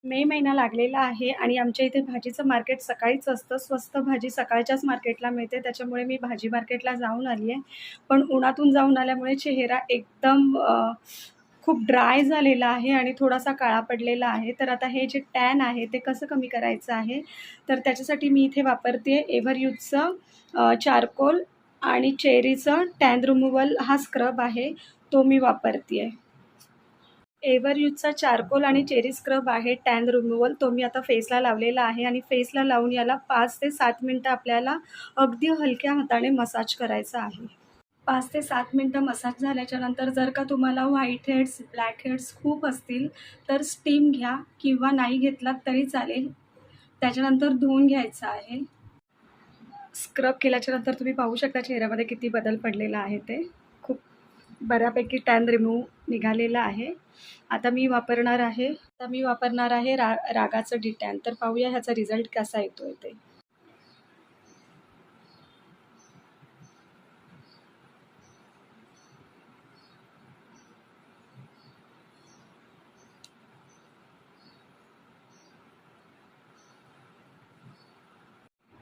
मे महिना लागलेला आहे आणि आमच्या इथे भाजीचं मार्केट सकाळीच असतं. स्वस्त भाजी सकाळच्याच मार्केटला मिळते. त्याच्यामुळे मी भाजी मार्केटला जाऊन आली आहे. पण उन्हातून जाऊन आल्यामुळे चेहरा एकदम खूप ड्राय झालेला आहे आणि थोडासा काळा पडलेला आहे. तर आता हे जे टॅन आहे ते कसं कमी करायचं आहे, तर त्याच्यासाठी मी इथे वापरते एव्हरयूथचं चारकोल आणि चेरीचं टॅन रिमूव्हल हा स्क्रब आहे, तो मी वापरते आहे. एव्हरयूथचा चारकोल आणि चेरी स्क्रब आहे टॅन रिमूव्हल, तो मी आता फेसला लावलेला आहे आणि फेसला लावून याला 5 ते 7 मिनटं आपल्याला अगदी हलक्या हाताने मसाज करायचा आहे. 5 ते 7 मिनटं मसाज झाल्याच्यानंतर जर का तुम्हाला व्हाईट हेड्स, ब्लॅक हेड्स खूप असतील, तर स्टीम घ्या किंवा नाही घेतलात तरी चालेल. त्याच्यानंतर धुवून घ्यायचं आहे. स्क्रब केल्याच्यानंतर तुम्ही पाहू शकता चेहऱ्यामध्ये किती बदल पडलेला आहे ते. खूप बऱ्यापैकी टॅन रिमूव्ह निघालेला आहे. आता मी वापरणार आहे रागाचं डिटॅन. तर पाहूया ह्याचा रिझल्ट कसा येतोय ते.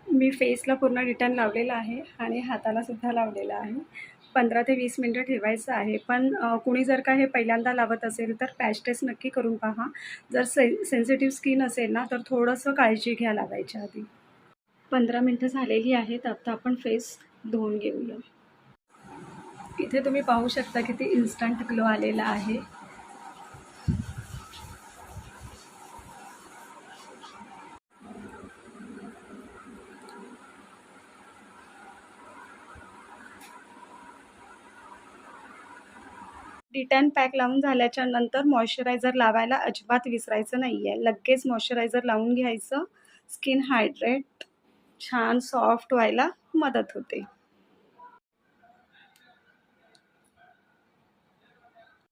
मी फेसला पूर्ण डिटॅन लावलेला आहे आणि हातालासुद्धा लावलेला आहे. 15 ते 20 मिनटं ठेवायचं आहे. पण कुणी जर का हे पहिल्यांदा लावत असेल तर पॅच टेस्ट नक्की करून पहा. जर सेन्सिटिव्ह स्किन असेल ना, तर थोडंसं काळजी घ्या लावायच्या आधी. 15 मिनटं झालेली आहेत. आता आपण फेस धुवून घेऊया. इथे तुम्ही पाहू शकता किती इन्स्टंट ग्लो आलेला आहे. डिटॅन पॅक लावून झाल्याच्या नंतर मॉइश्चरायझर लावायला अजिबात विसरायचं नाही आहे. लगेच मॉइश्चरायझर लावून घ्यायचं. स्किन हायड्रेट छान सॉफ्ट व्हायला मदत होते.